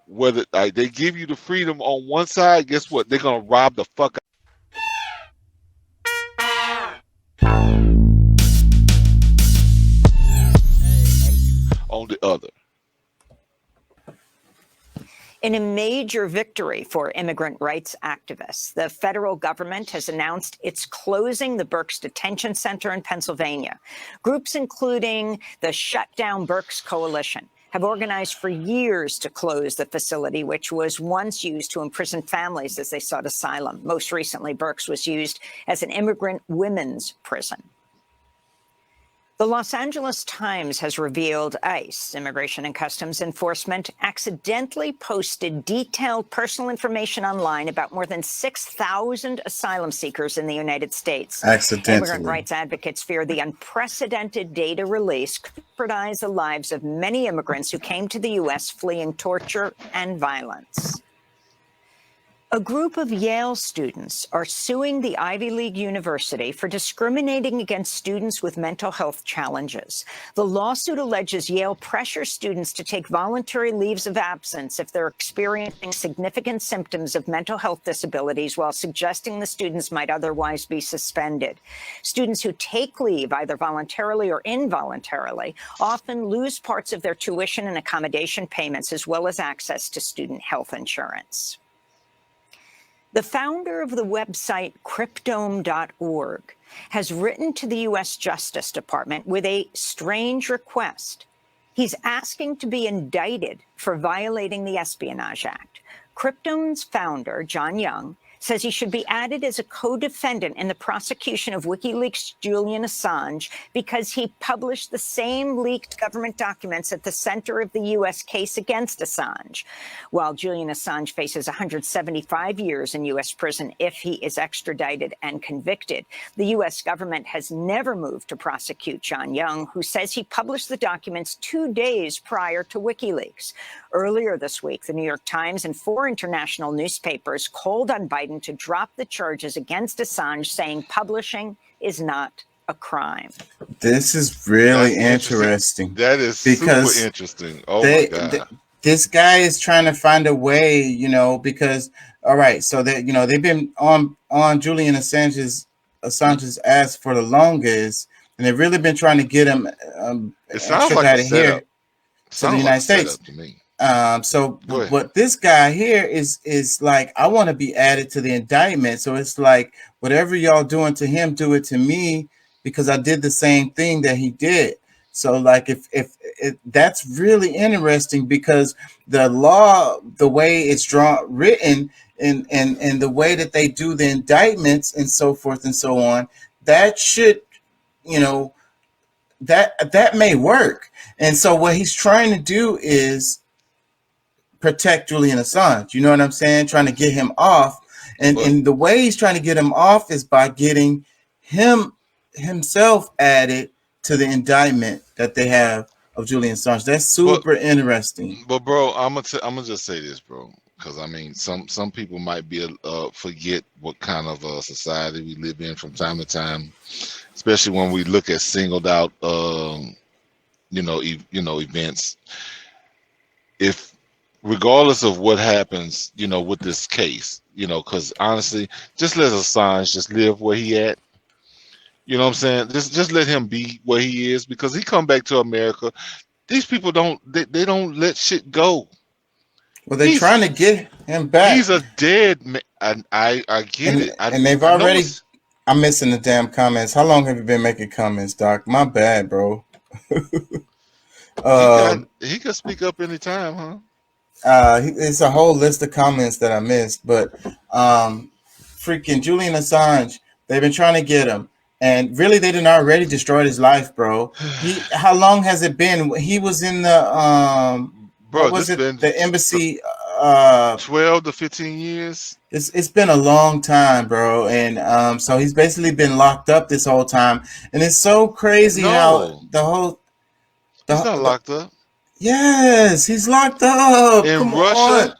whether like they give you the freedom on one side, guess what? They're gonna rob the fuck out of you on the other. In a major victory for immigrant rights activists, the federal government has announced it's closing the Berks Detention Center in Pennsylvania. Groups including the Shut Down Berks Coalition have organized for years to close the facility, which was once used to imprison families as they sought asylum. Most recently, Berks was used as an immigrant women's prison. The Los Angeles Times has revealed ICE, Immigration and Customs Enforcement, accidentally posted detailed personal information online about more than 6,000 asylum seekers in the United States. Accidentally. Immigrant rights advocates fear the unprecedented data release could jeopardize the lives of many immigrants who came to the U.S. fleeing torture and violence. A group of Yale students are suing the Ivy League university for discriminating against students with mental health challenges. The lawsuit alleges Yale pressures students to take voluntary leaves of absence if they're experiencing significant symptoms of mental health disabilities, while suggesting the students might otherwise be suspended. Students who take leave, either voluntarily or involuntarily, often lose parts of their tuition and accommodation payments, as well as access to student health insurance. The founder of the website Cryptome.org has written to the U.S. Justice Department with a strange request. He's asking to be indicted for violating the Espionage Act. Cryptome's founder, John Young, says he should be added as a co-defendant in the prosecution of WikiLeaks' Julian Assange because he published the same leaked government documents at the center of the U.S. case against Assange. While Julian Assange faces 175 years in U.S. prison if he is extradited and convicted, the U.S. government has never moved to prosecute John Young, who says he published the documents 2 days prior to WikiLeaks. Earlier this week, the New York Times and 4 international newspapers called on Biden to drop the charges against Assange, saying publishing is not a crime. This is really interesting. That is because super interesting. Oh my God. This guy is trying to find a way, because all right, so that they've been on Julian Assange's ass for the longest, and they've really been trying to get him extradited here to the United States. To me. So what this guy here is like, I want to be added to the indictment. So it's like, whatever y'all doing to him, do it to me, because I did the same thing that he did. So like, if that's really interesting, because the law, the way it's written and the way that they do the indictments and so forth and so on, that should, that may work. And so what he's trying to do is protect Julian Assange. You know what I'm saying? Trying to get him off. And the way he's trying to get him off is by getting himself added to the indictment that they have of Julian Assange. That's super interesting. But bro, I'm gonna just say this, bro, because I mean, some people might be forget what kind of society we live in from time to time, especially when we look at singled out, events. If regardless of what happens, with this case, because honestly, just let Assange just live where he at. You know what I'm saying? Just let him be where he is, because he come back to America. These people don't let shit go. Well, they're trying to get him back. He's a dead man. I get it. And they've already. I'm missing the damn comments. How long have you been making comments, Doc? My bad, bro. He could speak up anytime, huh? It's a whole list of comments that I missed, but freaking Julian Assange, they've been trying to get him, and really they didn't already destroyed his life, bro. How long has it been? He was in the the embassy 12 to 15 years. It's been a long time, bro, and so he's basically been locked up this whole time, and it's so crazy how he's not locked up. Yes, he's locked up. In Russia?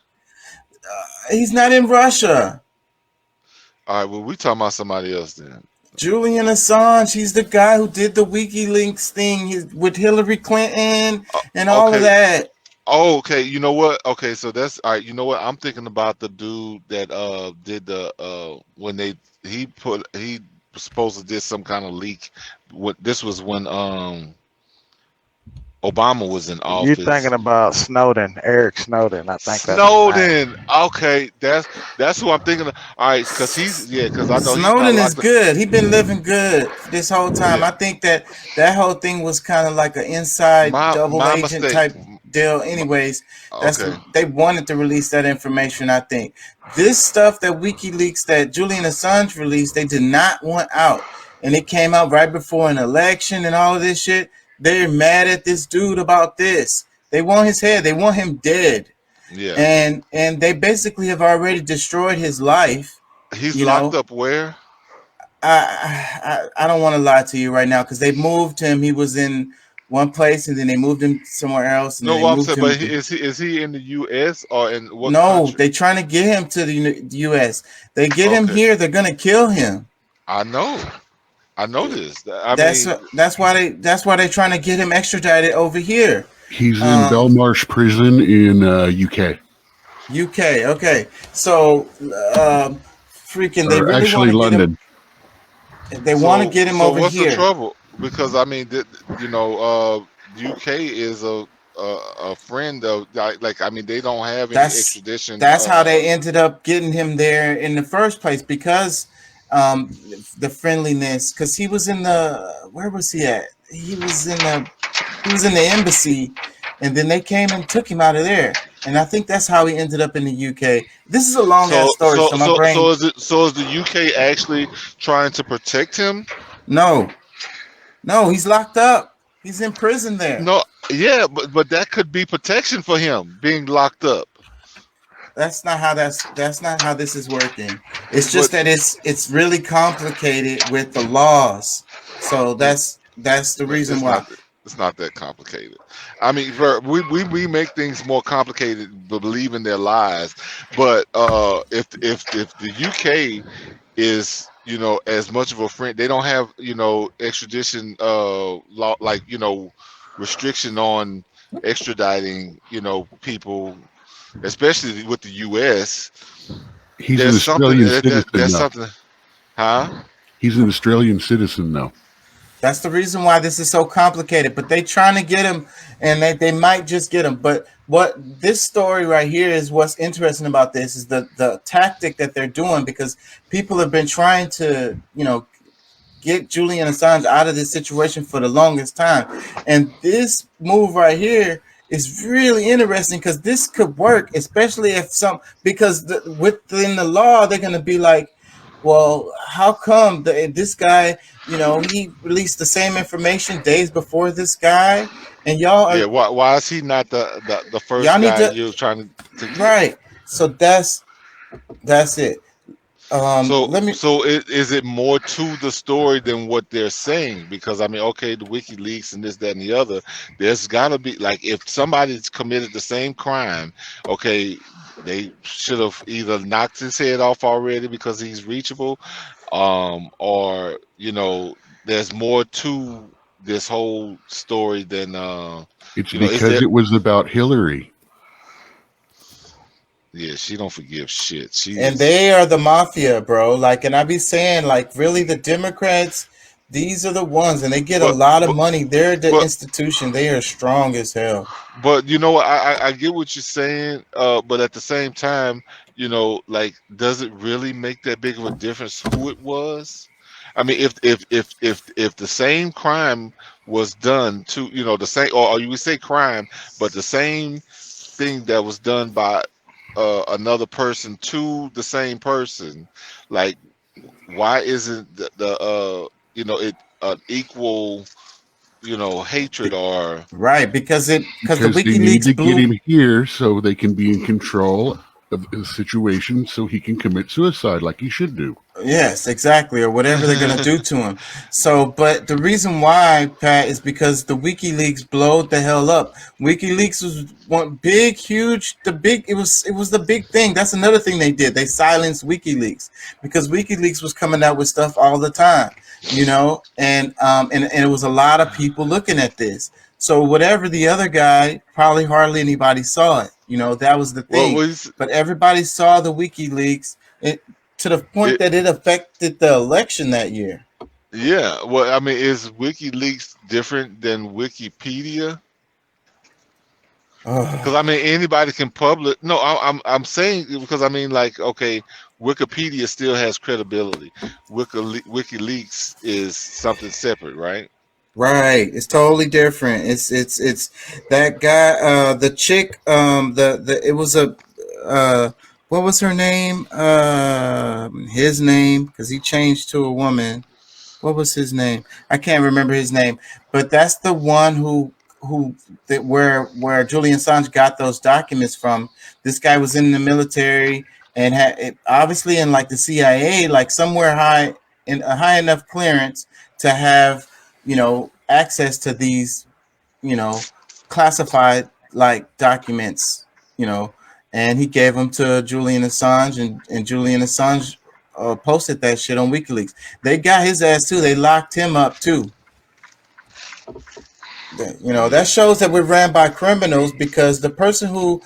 He's not in Russia. All right, well, we talking about somebody else then. Julian Assange, he's the guy who did the WikiLeaks thing with Hillary Clinton and all of that. Oh, okay. You know what? Okay, so that's all right. You know what? I'm thinking about the dude that did the when they he was supposed to did some kind of leak. What this was when Obama was in You office. thinking about Snowden, Eric Snowden? I think that's his name. Snowden. Okay, that's who I'm thinking of. All right, because he's yeah, because I know he's not Snowden is locked up. good. He been living good this whole time. Yeah, I think that that whole thing was kind of like an inside double my agent mistake. type deal. My, Anyways, okay, they wanted to release that information. I think this stuff that WikiLeaks that Julian Assange released, they did not want out, and it came out right before an election and all of this shit. They're mad at this dude about this. They want his head. They want him dead, yeah, and they basically have already destroyed his life. he's You locked know, up where? I don't want to lie to you right now because they moved him. He was in one place and then they moved him somewhere else and then No, they what I'm moved saying, him. but is he in the U.S. or in what No, country? they trying to get him to the U.S. They get him Okay, here, they're gonna kill him. I know, I know this. I That's mean, that's why they're trying to get him extradited over here. He's in Um, Belmarsh Prison in UK, UK. Okay, so freaking, they or really want actually to get him. London. They want to so get him so over what's the here. trouble? Because I mean, UK is a friend of like I mean they don't have any That's extradition. that's how they ended up getting him there in the first place because um the friendliness, because he was in the, where was he at, he was in the embassy, and then they came and took him out of there, and I think that's how he ended up in the UK. This is a long ass So story, so so my so brain. so is the UK actually trying to protect him? No, no, he's locked up, he's in prison there. No, yeah, but that could be protection for him being locked up. That's not how this is working. It's just But that it's really complicated with the laws. So that's the reason it's why. not that complicated. I mean, we make things more complicated, believing their lies. But if the UK is as much of a friend, they don't have extradition law like restriction on extraditing people, especially with the U.S. He's an There's something Australian citizen there's now. something, huh? He's an Australian citizen now. That's the reason why this is so complicated. But they trying to get him, and they might just get him. But what this story right here is, what's interesting about this is the tactic that they're doing, because people have been trying to get Julian Assange out of this situation for the longest time. And this move right here is really interesting because this could work, especially if because within the law, they're going to be like, well, how come this guy, he released the same information days before this guy, and Yeah, why is he not the first y'all need guy to, you're trying to get? right. So that's it. So, Let me. is it more to the story than what they're saying? Because I mean, okay, the WikiLeaks and this, that, and the other. There's got to be like if somebody's committed the same crime, okay, they should have either knocked his head off already because he's reachable, or there's more to this whole story than It's is because there? it was about Hillary. Yeah, she don't forgive shit. She And is. they are the mafia, bro. Like, and I be saying, like, really, the Democrats, these are the ones, and they get a But lot of but money. They're the but institution. They are strong as hell. But you know what? I get what you're saying. But at the same time, like, does it really make that big of a difference who it was? I mean, if the same crime was done to the same, or you would say crime, but the same thing that was done by another person to the same person, like, why isn't it equal hatred or Right, because the Because they need WikiLeaks to get blew. him here so they can be in control of the situation so he can commit suicide like he should do. Yes, exactly, or whatever they're gonna do to him. So, but the reason why, Pat, is because the WikiLeaks blowed the hell up. WikiLeaks was one big, huge, it was the big thing. That's another thing they did. They silenced WikiLeaks because WikiLeaks was coming out with stuff all the time, and it was a lot of people looking at this. So whatever the other guy, probably hardly anybody saw it. That was the Well, thing. But everybody saw the WikiLeaks to the point that it affected the election that year. Yeah. Well, I mean, is WikiLeaks different than Wikipedia? Because I mean, anybody can publish. No, I'm saying because I mean, like, okay, Wikipedia still has credibility. WikiLeaks is something separate, right? Right, it's totally different. It's that guy, the chick, the it was a, what was her name? His name, because he changed to a woman. What was his name? I can't remember his name, but that's the one who that where Julian Assange got those documents from. This guy was in the military and had obviously in like the CIA, like somewhere high in a high enough clearance to have access to these classified like documents, and he gave them to Julian Assange, and Julian Assange posted that shit on WikiLeaks. They got his ass too. They locked him up too. That shows that we're ran by criminals, because the person who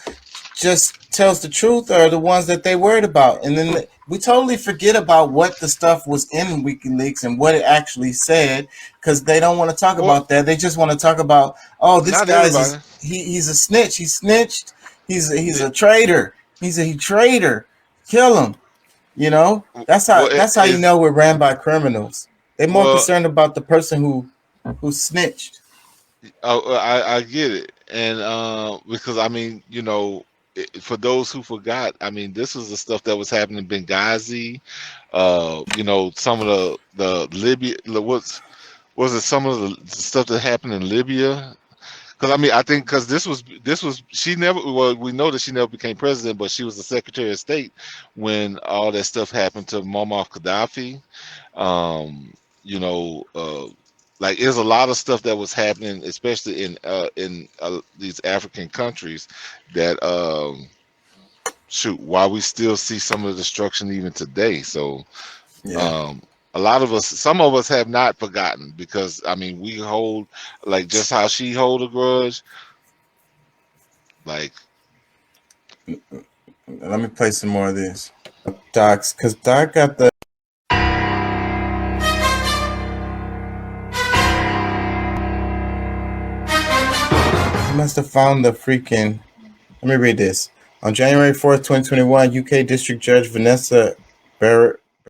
just tells the truth are the ones that they worried about. And then we totally forget about what the stuff was in WikiLeaks and what it actually said, because they don't want to talk about that. They just want to talk about, oh, this guy's he's a snitch. He snitched. He's a traitor. He's a traitor. Kill him. That's how you know we're ran by criminals. They're more concerned about the person who snitched. I get it, and because I mean, for those who forgot, I mean, this was the stuff that was happening in Benghazi. Some of the Libya, was it some of the stuff that happened in Libya? Because I mean, I think because this was she never, well, we know that she never became president, but she was the Secretary of State when all that stuff happened to Muammar Gaddafi. Um, like there's a lot of stuff that was happening, especially in these African countries that why we still see some of the destruction even today. So a lot of us, some of us have not forgotten, because I mean, we hold, like, just how she hold a grudge, like. Let me play some more of this, Doc's, because Doc got the. He must have found the freaking. Let me read this. On January 4th, 2021, UK District Judge Vanessa